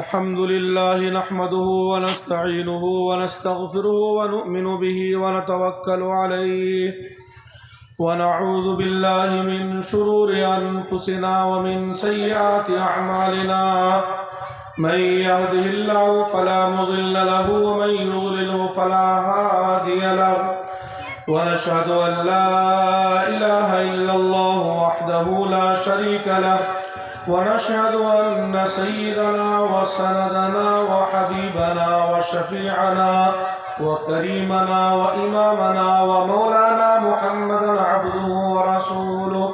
الحمد لله نحمده ونستعينه ونستغفره ونؤمن به ونتوكل عليه ونعوذ بالله من شرور أنفسنا ومن سيئات أعمالنا من يهده الله فلا مضل له ومن يضلله فلا هادي له ونشهد أن لا إله إلا الله وحده لا شريك له ونشهد أن سيدنا وسندنا وحبيبنا وشفيعنا وكريمنا وإمامنا ومولانا محمدا عبده ورسوله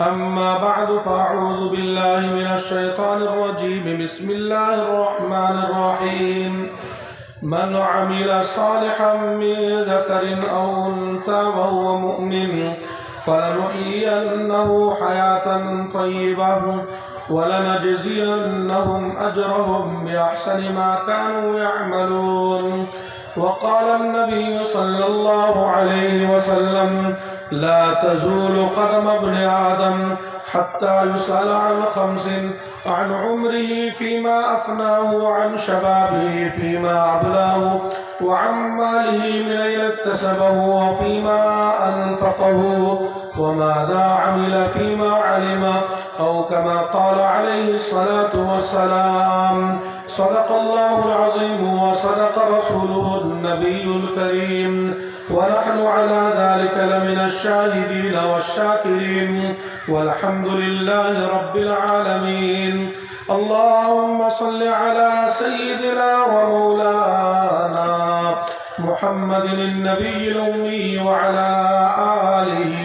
أما بعد فأعوذ بالله من الشيطان الرجيم بسم الله الرحمن الرحيم من عمل صالحا من ذكر أو أنثى وهو مؤمن فلنحيينه حياة طيبة ولنجزينهم أجرهم بأحسن ما كانوا يعملون. وقال النبي صلى الله عليه وسلم لا تزول قدم ابن آدم حتى يسأل عن خمس: عن عمره فيما أفناه وعن شبابه فيما أبلاه وعن ماله من أين اكتسبه وفيما أنفقه وماذا عمل فيما علم، أو كما قال عليه الصلاة والسلام. صدق الله العظيم وصدق رسوله النبي الكريم، ونحن على ذلك لمن الشاهدين والشاكرين، والحمد لله رب العالمين. اللهم صل على سيدنا ومولانا محمد النبي الأمي وعلى آله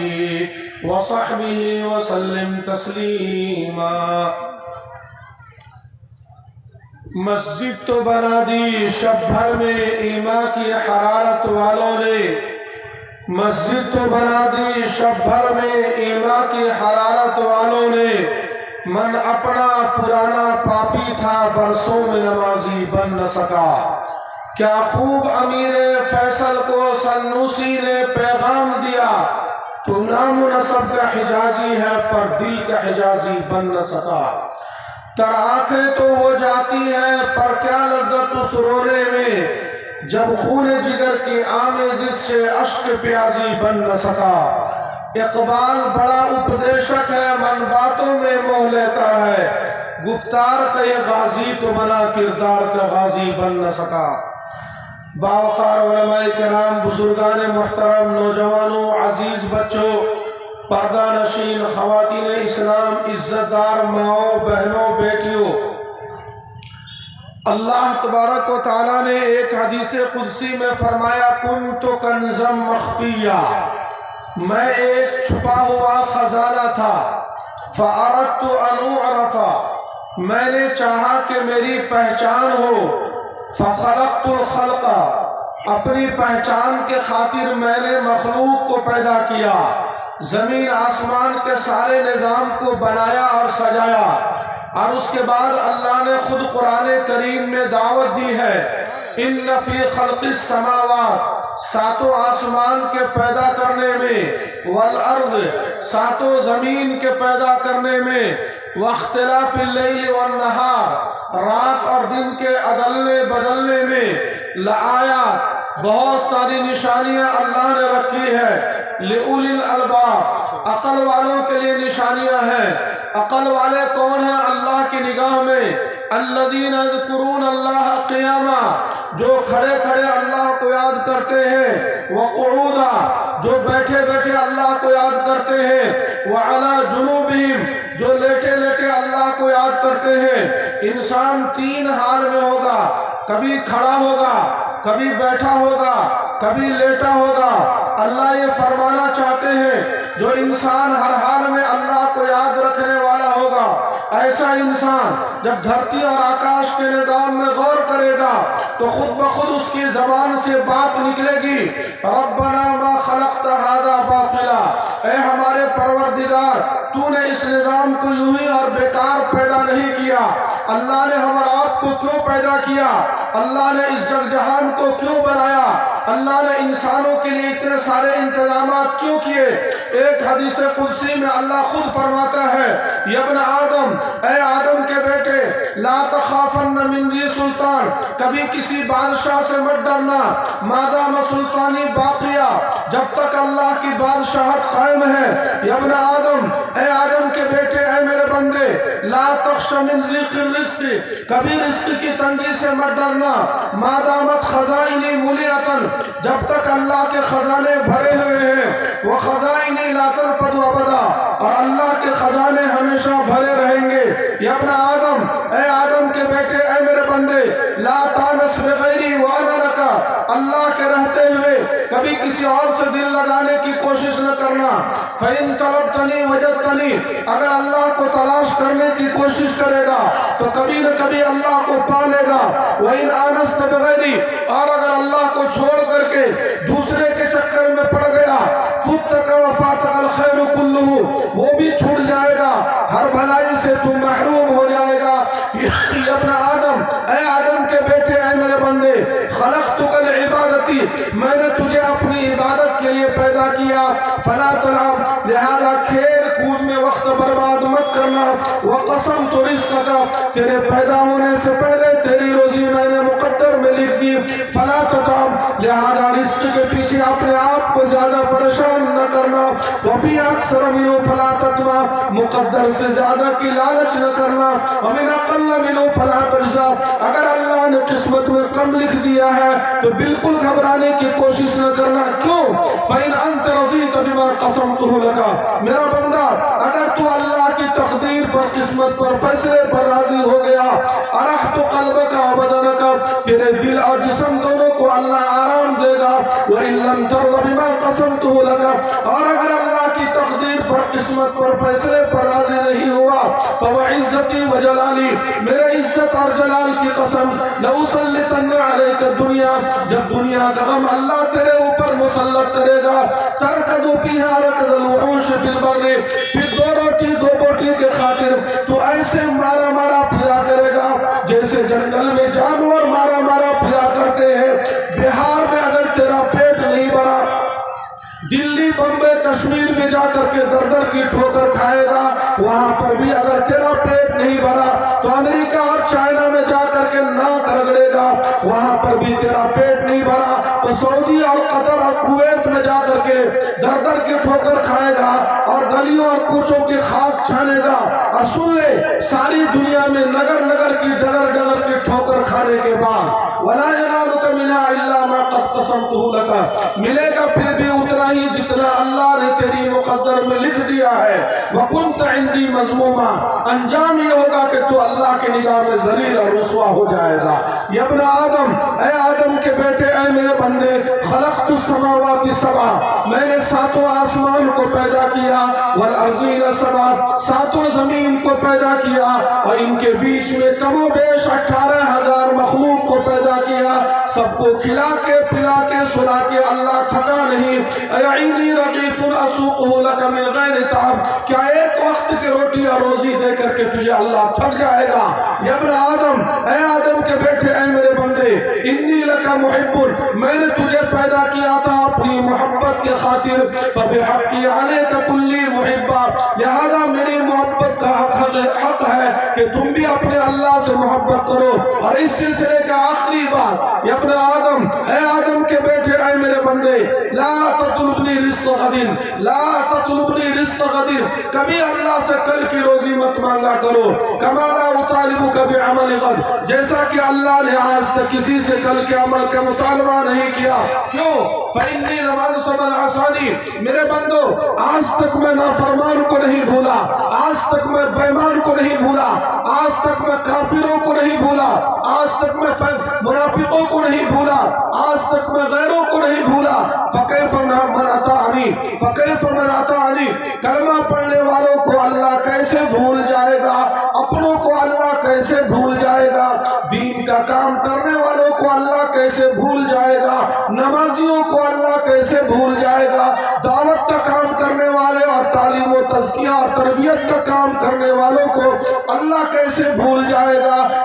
وصحبه وسلم تسلیما. مسجد تو بنا دی شب بھر میں ایمان کی حرارت والوں نے، مسجد تو بنا دی شب بھر میں ایمان کی حرارت والوں نے. من اپنا پرانا پاپی تھا برسوں میں نمازی بن نہ سکا. کیا خوب امیر فیصل کو سنوسی نے پیغام دیا: تو نام و نسب کا حجازی ہے پر دل کا حجازی بن نہ سکا. تر آنکھیں تو ہو جاتی ہیں پر کیا لذت اس رونے میں جب خون جگر کی آمیزش سے اشک پیازی بن نہ سکا. اقبال بڑا اپدیشک ہے، من باتوں میں موہ لیتا ہے. گفتار کا یہ غازی تو بنا کردار کا غازی بن نہ سکا. باوقار علماء کرام، بزرگان محترم، نوجوانوں، عزیز بچوں، پردہ نشین خواتین اسلام، عزت دار ماؤں، بہنوں، بیٹیوں، اللہ تبارک و تعالیٰ نے ایک حدیث قدسی میں فرمایا: کنت کنزا مخفیا، میں ایک چھپا ہوا خزانہ تھا. فاردت ان اعرف، میں نے چاہا کہ میری پہچان ہو. فخلقت الخلق، اپنی پہچان کے خاطر میں نے مخلوق کو پیدا کیا، زمین آسمان کے سارے نظام کو بنایا اور سجایا. اور اس کے بعد اللہ نے خود قرآن کریم میں دعوت دی ہے: ان فی خلق السماوات، ساتوں آسمان کے پیدا کرنے میں، والارض، ساتوں زمین کے پیدا کرنے میں، واختلاف اللیل والنہار، رات اور دن کے عدلنے بدلنے میں، لآیات، بہت ساری نشانیاں اللہ نے رکھی ہے. لأولی الالباب، عقل والوں کے لیے نشانیاں ہیں. عقل والے کون ہیں اللہ کی نگاہ میں؟ الذین یذکرون اللہ قیاما، جو کھڑے کھڑے اللہ کو یاد کرتے ہیں. وقعودا، جو بیٹھے بیٹھے اللہ کو یاد کرتے ہیں. وعلی جنوبہم، جو لیٹے لیٹے اللہ کو یاد کرتے ہیں. انسان تین حال میں ہوگا: کبھی کھڑا ہوگا، کبھی بیٹھا ہوگا، کبھی لیٹا ہوگا. اللہ یہ فرمانا چاہتے ہیں جو انسان ہر حال میں اللہ کو یاد رکھنے والا ہوگا، ایسا انسان جب دھرتی اور آکاش کے نظام میں غور کرے گا تو خود بخود اس کی زبان سے بات نکلے گی: ربنا ما خلقت ھذا باطلا، اے ہمارے پروردگار، تو نے اس نظام کو یوں ہی اور بیکار پیدا نہیں کیا. اللہ نے ہمارا آپ کو کیوں پیدا کیا؟ اللہ نے اس جگ جہان کو کیوں بنایا، اللہ نے انسانوں کے لیے اتنے سارے انتظامات کیوں کیے۔ ایک حدیث قدسی میں اللہ خود فرماتا ہے، یا ابن آدم، اے آدم کے بیٹے، لا تخافن من ذی سلطان، کبھی کسی بادشاہ سے مت ڈرنا، مادام سلطانی باقیہ، جب تک اللہ کی بادشاہت قائم ہے۔ یا ابن آدم، اے آدم کے بیٹے، اے میرے بندے، لا تخش من ضیق الرزق، کبھی رزق کی تنگی سے مت ڈرنا، مادامت خزائنی ملیتن، جب تک اللہ کے خزانے بھرے ہوئے ہیں، وہ خزائنی لا تنفد ابدا، اور اللہ کے خزانے ہمیشہ بھرے رہیں گے۔ یا ابن آدم، اے آدم کے بیٹے، اے میرے بندے، لا تانس بغیری وانا لکا، اللہ کے رہتے ہوئے کبھی کسی اور سے دل لگانے کی کوشش نہ کرنا۔ فَإِن طَلَبْتَنِي وَجَدْتَنِي، اگر اللہ کو تلاش کرنے کی کوشش کرے گا تو کبھی نہ کبھی اللہ کو پا لے گا۔ وَإِنْ آنَسْتَ بِغَيْرِي، اور اگر اللہ کو چھوڑ کر کے دوسرے کے چکر میں پڑ گیا، فُتَّكَ وَفَاتَكَ الْخَيْرُ كُلُّهُ، وہ بھی چھوٹ جائے گا، ہر بھلائی سے تو محروم ہو جائے گا۔ یا ابن آدم، اے آدم کے بیٹے، اے میرے بندے، خلقتک لعبادتی، میں نے تجھے اپنی عبادت کے لیے پیدا کیا، فلا تلعب، لہذا کھیل کود میں وقت برباد مت کرنا، وقسمت رزقک، تیرے پیدا ہونے سے پہلے تیری روزی میں نے مقدر میں لکھ دی، فلا تتعب، لہذا رزق کے پیچھے اپنے آپ کو زیادہ پریشان نہ کرنا، وفی اکثر منہ فلا تطمع، مقدر سے زیادہ کی لالچ نہ کرنا، ومن اقل منہ فلا تجزع، اگر اللہ نے قسمت میں کم لکھ دیا ہے تو بالکل گھبرانے کی کوشش نہ کرنا۔ کیوں؟ فَإِنْ أَنْتَ رَضِيتَ بِمَا قَسَمْتُهُ لَكَ، میرا بندہ، اگر تو اللہ کی تقدیر پر، قسمت پر، فیصلے پر راضی ہو گیا، أَرَحْتُ قَلْبَكَ وَبَدَنَكَ، تیرے دل اور جسم دونوں کو اللہ آرام دے گا۔ وَإِنْ لَمْ تَرْضَ بِمَا قَسَمْتُهُ لَكَ، اور اگر اللہ کی تقدیر پر، قسمت پر، فیصلے پر راضی نہیں ہوا، فَوَعِزَّتِي وَجَلَالِي، میرے عزت اور جلال کی قسم، لَأُسَلِّطَنَّ عَلَيْكَ الدُّنْيَا، جب دنیا کا غم اللہ تیرے اوپر مسلط کرے گا، تَرْكَضُ فِيهَا رَكْضَ الْوُحُوشِ فِي الْبَرِّ، پھر دو روٹی دو بوٹی کے خاطر تو ایسے مارا مارا پھرا کرے گا جیسے جنگل میں جانور مارا مارا پھرا کرتے ہیں۔ بہار میں اگر تیرا پیٹ نہیں بھرا، دلی، بمبے، کشمیر میں جا کر کے در در کی ٹھوکر کھائے گا، وہاں پر بھی اگر تیرا پیٹ نہیں بھرا تو امریکہ اور چائنا میں جا کر کے ناک رگڑے گا، وہاں پر بھی تیرا پیٹ نہیں بھرا تو سعودی اور قطر اور کویت میں جا کر کے در در کی ٹھوکر کھائے گا اور گلیوں اور کوچوں کی خاک چھانے گا۔ اور سن لے، ساری دنیا میں نگر نگر کی، ڈگر ڈگر کی ٹھوکر کھانے کے بعد وَلَا يَنَالُكَ مِنْهَا إِلَّا مَا قَدْ قَسَمْتُهُ لَكَ، ملے گا پھر بھی اتنا ہی جتنا اللہ نے تیری مقدر میں لکھ دیا ہے۔ وَكُنْتَ عِنْدِي مَذْمُومًا، انجام یہ ہوگا کہ تو اللہ کی نگاہ میں ذلیل اور رسوا ہو جائے گا۔ یا ابن آدم، اے آدم کے بیٹے، اے میرے بندے، خلقت السماوات سبع، میں نے ساتوں آسمان کو پیدا کیا، والارضین سبع، ساتوں زمین کو پیدا کیا، اور ان کے بیچ میں کم و بیش 18,000 مخلوق کو پیدا کیا، سب کو کھلا کے پلا کے سلا کے اللہ تھکا نہیں۔ اَيَعِينِي رَغِيفٌ أَسُوقُهُ لَكَ مِنْ غَيْرِ تَعَبٍ، کیا ایک وقت کی روٹی اور روزی دے کر کے تجھے اللہ تھک جائے گا؟ یا ابن آدم، اے آدم کے بیٹے، اے میرے بندے، انی لک محب، میں نے تجھے پیدا کیا تھا اپنی محبت کے خاطر، فبحقی علیک کلی محبہ، لہذا میری محبت کا حق ہے کہ تم بھی اپنے اللہ سے محبت کرو۔ اور اس سلسلے کا آخری بات، یا ابن آدم، اے آدم کے بیٹے، اے میرے بندے، لا تطلبنی رزق غد، لا تطلبنی رزق غد، کبھی اللہ سے کل کی روزی مت مانگا کرو، کما لا اطالبک بعمل غد، جیسا کہ اللہ نے آج تک کسی سے کل کے عمل کا مطالبہ نہیں کیا۔ کیوں؟ فإنی لم انس من عصانی، میرے بندو، آج تک میں نافرمان کو نہیں بھولا، آج تک میں بےمان کو نہیں بھولا، آج تک میں کافروں کو نہیں بھولا، آج تک میں منافقوں کو نہیں بھولا، آج تک میں غیروں کو نہیں بھولا۔ فکیف من اطاعنی، فکیف من اطاعنی، کلمہ پڑھنے والوں کو اللہ کیسے بھول جائے گا، اپنوں کو اللہ کیسے بھول جائے گا، دین کا کام کرنے والوں کو اللہ کیسے بھول جائے گا، نمازیوں کو اللہ کیسے بھول جائے گا، دعوت کا کام کرنے والے اور تعلیم و تزکیہ اور تربیت کا کام کرنے والوں کو اللہ کیسے بھول جائے گا۔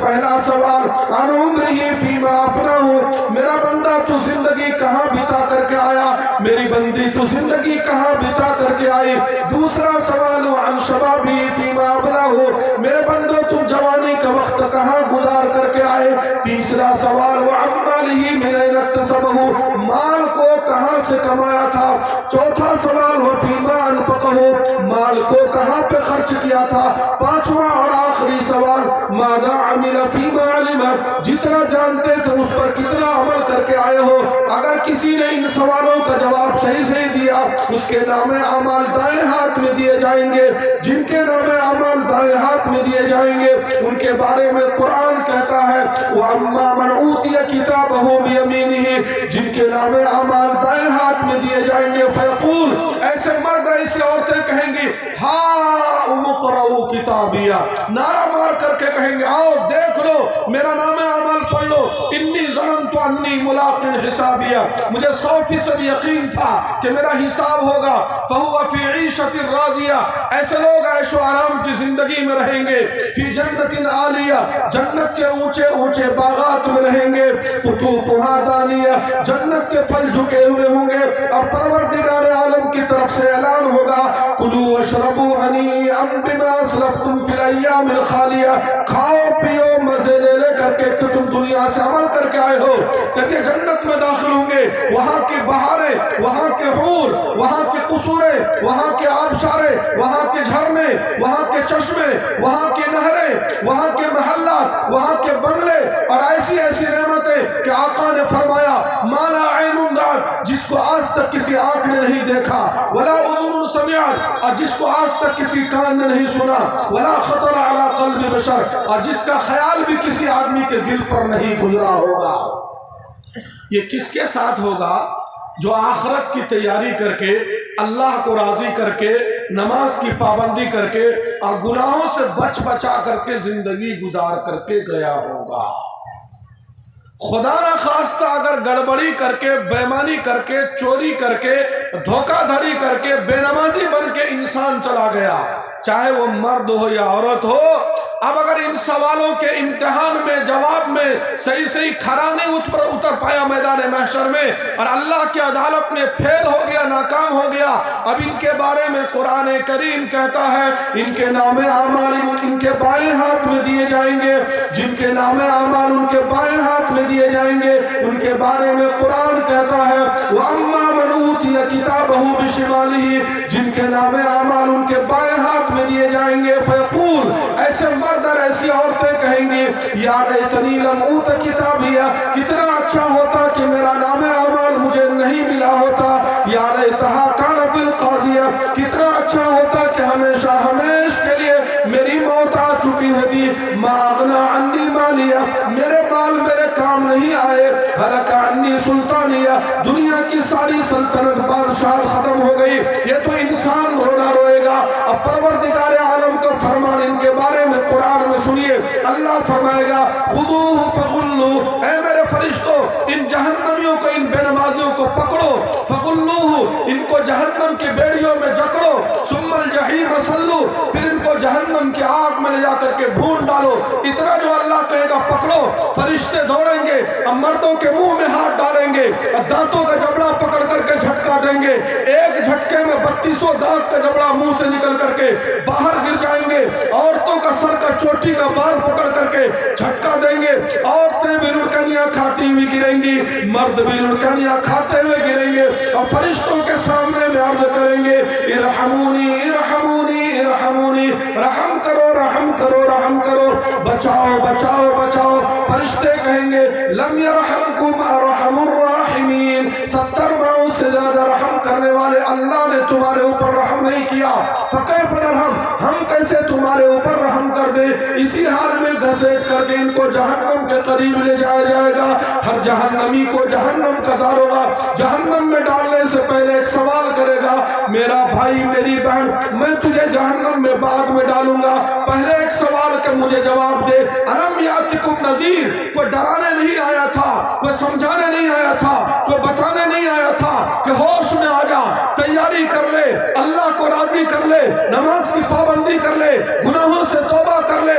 پہلا سوال عن عمرہ فیما افنہ، میرا بندہ تو زندگی کہاں بتا کر کے آیا، میری بندی تو زندگی کہاں بتا کر کے آئی۔ دوسرا سوال عن شبابہ فیما ابلہ، میرے بندو تم جوانی کا وقت کہاں گزار کر کے آئے۔ تیسرا سوال عن مالہ من این اکتسبہ، مال کو کہاں سے کمایا تھا۔ چوتھا سوال فیما انفقہ، مال کو کہاں پہ خرچ کیا تھا۔ پانچواں اور آخری سوال ماذا عمل فیما علم، جتنا جانتے تھے اس پر کتنا عمل کر کے آئے ہو۔ اگر کسی نے ان سوالوں کا جواب صحیح صحیح دیا اس کے نام اعمال دائیں ہاتھ میں دیے جائیں گے۔ جن کے نام اعمال دائیں ہاتھ میں دیے جائیں گے ان کے بارے میں قرآن کہتا ہے وَأَمَّا مَنْ أُوتِيَ كِتَابَهُ بِيَمِينِهِ، جن کے نام اعمال دائیں ہاتھ میں دیے جائیں گے فَيَقُولُ، ایسے مرد ایسی عورتیں کہیں گی ہاؤم اقرؤوا کتابیہ، نعرہ مار کر کے کہیں گے آؤ دیکھ لو میرا نام اعمال پڑھ لو، انی ظننت انی ملاق حسابیہ، مجھے 100% یقین تھا کہ میرا حساب ہوگا۔ فَهُوَ فِي عِيشَةٍ رَاضِيَةٍ، ایسے لوگ عیش و آرام کی زندگی میں رہیں گے۔ فی جنت عالیہ، جنت کے اونچے اونچے باغات میں رہیں گے۔ قطوفها دانیہ، جنت کے پھل جھکے ہوئے ہوں گے۔ اور پروردگار عالم کی طرف سے اعلان ہوگا کلوا واشربوا ہنیئا بما اسلفتم فی الایام الخالیہ، کھاؤ پیو مزے لے لے کر کے کہ تم دنیا سے عمل کر کے آئے ہو۔ جب یہ جنت میں داخل ہوں گے وہاں کی بہاریں، وہاں کے حور، وہاں کے قصوریں، وہاں کے آبشاریں، وہاں کے جھرنے، وہاں کے چشمے، وہاں کی نہریں، وہاں کے محلات، وہاں کے بنگلے اور ایسی ایسی نعمتیں کہ آقا نے فرمایا ما لا عین رأت، جس کو آج تک کسی آنکھ نے نہیں دیکھا، ولا اذن سمعت، اور جس کو آج تک کسی کان نے نہیں سنا، ولا خطر علی قلب بشر، اور جس کا خیال بھی کسی آدمی کے دل پر نہیں گزرا ہوگا۔ یہ کس کے ساتھ ہوگا؟ جو آخرت کی تیاری کر کے اللہ کو راضی کر کے نماز کی پابندی کر کے اور گناہوں سے بچ بچا کر کے زندگی گزار کر کے گیا ہوگا۔ خدا نہ خواستہ اگر گڑبڑی کر کے، بےمانی کر کے، چوری کر کے، دھوکہ دھڑی کر کے، بے نمازی بن کے انسان چلا گیا، چاہے وہ مرد ہو یا عورت ہو، اب اگر ان سوالوں کے امتحان میں جواب میں صحیح صحیح کھرا نہیں اتر پایا میدان محشر میں اور اللہ کی عدالت میں فیل ہو گیا، ناکام ہو گیا، اب ان کے بارے میں قرآن کریم کہتا ہے ان کے نام اعمال ان کے بائیں ہاتھ میں دیے جائیں گے۔ جن کے نام اعمال ان کے بائیں ہاتھ میں دیے جائیں گے ان کے بارے میں قرآن کہتا ہے وَأَمَّا مَنْ أُوتِيَ كِتَابَهُ بِشِمَالِهِ، جن کے نام اعمال ان کے بائیں ہاتھ میں دیے جائیں گے فَيَقُولُ، ایسے مرد اور ایسی عورتیں کہیں گی یا لیتنی لم اوت کتابیہ، کتنا اچھا ہوتا کہ میرا نام اعمال مجھے نہیں ملا ہوتا، یا لیتہا کانت القاضیہ، کتنا اچھا ہوتا کہ ہمیشہ ہمیش کے لیے میری موت آ چکی ہوتی، ما اغنا عنی مالیہ، میرے مال میرے کام نہیں آئے، ہلک عنی سلطانیہ، دنیا کی ساری سلطنت بادشاہ ختم ہو گئی۔ یہ تو انسان رونا روئے گا۔ اب پروردگار عالم کا فرمان ان کے بارے میں قرآن میں سنیے، اللہ فرمائے گا خذوہ فغلوہ، اے میرے فرشتوں ان جہنمیوں کو، ان بے نمازیوں کو پکڑو، فغلوہ، ان کو جہنم کی بیڑیوں میں جکڑو، ثم الجحیم صلو، پھر ان کو جہنم کی آگ میں لے جا کر کے بھون ڈالو۔ اتنا جو اللہ کہے گا پکڑو، فرشتے دوڑیں گے، اب مردوں کے منہ میں ہاتھ ڈالیں گے، دانتوں کا جبڑا پکڑ کر کے جھٹکا دیں گے، ایک جھٹکے میں 3200 دانت کا جبڑا منہ سے نکل کر کے باہر گر جائیں گے، عورتوں کا سر کا چوٹی کا بال پکڑ کر کے جھٹکا دیں گے، عورتیں بھی لڑکنیاں کھاتی ہوئی گریں گی، مرد بھی لڑکنیاں کھاتے ہوئے گریں گے، اور فرشتوں کے سامنے میں عرض کریں گے ارحمونی ارحمونی ارحمونی، رحم کرو رحم کرو رحم کرو، بچاؤ بچاؤ بچاؤ۔ فرشتے کہیں گے لم یرحمکم ارحم الراحمین، 70 ماؤں سے زیادہ رحم کرنے والے اللہ نے تمہارے اوپر رحم نہیں کیا، فکیف نرحم، ہم کیسے تمہارے اوپر رحم کر دیں۔ اسی حال میں گھسیٹ کر کے ان کو جہنم کے قریب لے جایا جائے گا۔ ہر جہنمی کو جہنم کا داروغہ جہنم میں ڈالنے سے پہلے ایک سوال کرے گا میرا بھائی میری بہن میں تجھے جہنم میں بعد میں ڈالوں گا، پہلے ایک سوال کہ مجھے جواب دے، الم یاتکم نذیر، کوئی ڈرانے نہیں آیا تھا، کوئی سمجھانے نہیں آیا تھا، کوئی بتانے نہیں آیا تھا کہ ہوش میں آ جا، تیاری کر لے، اللہ کو راضی کر لے، نماز کی پابندی کر لے، گناہوں سے توبہ کر لے،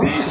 20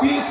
30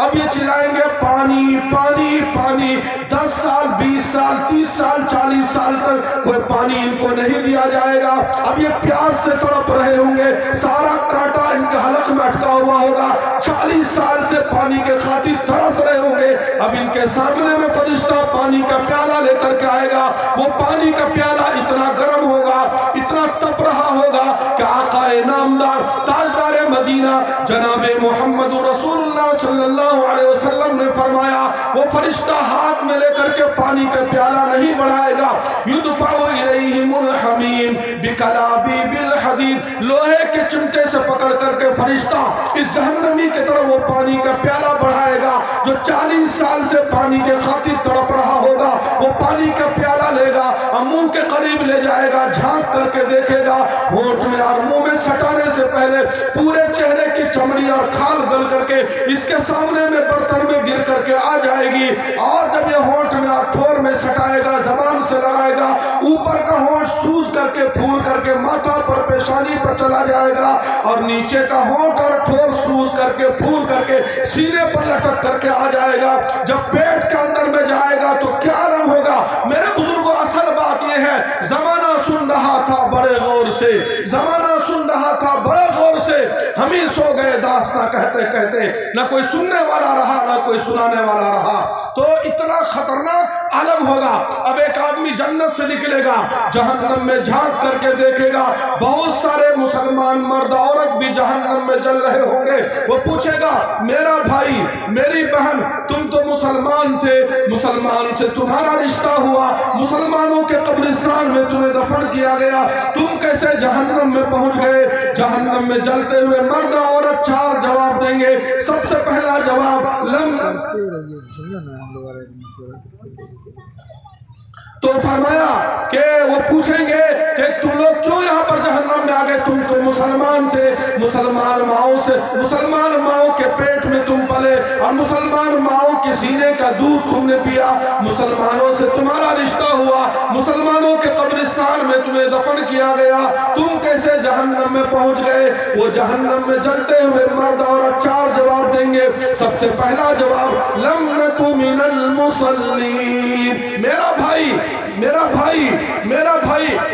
اب یہ چلائیں گے پانی پانی پانی، 10 سال 20 سال 30 سال 40 سال تک کوئی پانی ان کو نہیں دیا جائے گا۔ اب یہ پیاس سے تڑپ رہے ہوں گے، سارا کانٹا ان کے حلق میں اٹکا ہوا ہوگا، 40 سال سے پانی کے خاطر ترس رہے ہوں گے۔ اب ان کے سامنے میں فرشتہ پانی کا پیالہ لے کر کے آئے گا، وہ پانی کا پیالہ اتنا گرم ہوگا، اتنا تپ رہا ہوگا کہ آقا نامدار تاجدار مدینہ جناب محمد رسول اللہ صلی اللہ علیہ وسلم نے فرمایا وہ فرشتہ ہاتھ میں لے کر کے پانی کا پیالہ نہیں بڑھائے گا، یدفع الیہم الحمیم بکلابیب الحدید، لوہے کے چمٹے سے پکڑ کر کے فرشتہ اس جہنمی کی طرف وہ پانی کا پیالہ بڑھائے گا جو 40 سال سے پانی کے خاطر تڑپ رہا ہوگا۔ وہ پانی کا پیالہ لے گا اور منہ کے قریب لے جائے گا، جھانک کر کے دیکھے گا، ہونٹ میں اور منہ میں سٹانے سے پہلے پورے چہرے کی چمڑی اور کھال گل کر کے اس کے سامنے میں برتن میں گر کر کے آ جائے گی، اور جب یہ ہونٹ میں اور ٹھور میں سٹائے گا، زبان سے لگائے گا، اوپر کا ہونٹ سوز کر کے پھول کر کے ماتھا پر پیشانی پر چلا جائے گا، اور نیچے کا ہونٹ اور ٹھور سوز کر کے پھول کر کے سینے پر لٹک کر کے آ جائے گا۔ جب پیٹ کے اندر میں جائے گا تو کیا عالم ہوگا؟ میرے بزرگوں اصل بات یہ ہے، زمانہ سن رہا تھا بڑے غور سے، زمانہ سن رہا تھا بڑے غور سے، ہم ہی سو گئے داستاں کہتے کہتے، نہ کوئی سننے والا رہا نہ کوئی سنانے والا رہا۔ تو اتنا خطرناک عالم ہوگا۔ اب ایک آدمی جنت سے نکلے گا، جہنم میں جھانک کر کے دیکھے گا، بہت سارے مسلمان مرد عورت بھی جہنم میں جل رہے ہوں گے۔ وہ پوچھے گا میرا بھائی میری بہن تم تو مسلمان تھے، مسلمان سے تمہارا رشتہ ہوا، مسلمانوں کے قبرستان میں تمہیں دفن کیا گیا، تم کیسے جہنم میں پہنچ گئے؟ جہنم میں جلتے ہوئے مرد عورت 4 جواب دیں گے۔ سب سے پہلا جواب تو فرمایا کہ وہ پوچھیں گے کہ تم لوگ کیوں یہاں پر جہنم میں آگئے؟ تم تو مسلمان تھے، مسلمان ماؤں کے پیٹ میں تم پلے اور مسلمان ماؤں کے سینے کا دودھ تم نے پیا، مسلمانوں سے تمہارا رشتہ ہوا، مسلمانوں کے قبرستان میں تمہیں دفن کیا گیا، تم کیسے جہنم میں پہنچ گئے؟ وہ جہنم میں جلتے ہوئے مرد عورت 4 جواب دیں گے۔ سب سے پہلا جواب لم نک من المصلین، میرا بھائی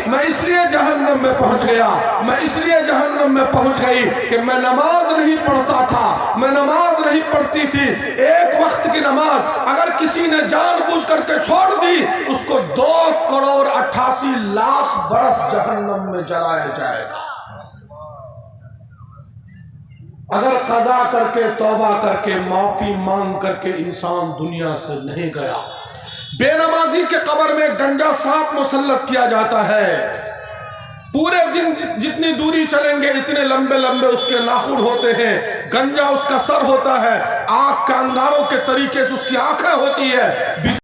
میں اس لیے جہنم میں پہنچ گیا، میں اس لیے جہنم میں پہنچ گئی کہ میں نماز نہیں پڑھتا تھا، میں نماز نہیں پڑھتی تھی۔ ایک وقت کی نماز اگر کسی نے جان بوجھ کر کے چھوڑ دی، اس کو 2 کروڑ 88 لاکھ برس جہنم میں جلایا جائے گا۔ اگر قضا کر کے توبہ کر کے معافی مانگ کر کے انسان دنیا سے نہیں گیا، بے نمازی کے قبر میں گنجا سانپ مسلط کیا جاتا ہے، پورے دن جتنی دوری چلیں گے اتنے لمبے لمبے اس کے ناخن ہوتے ہیں، گنجا اس کا سر ہوتا ہے، آنکھ کے انگاروں کے طریقے سے اس کی آنکھیں ہوتی ہے۔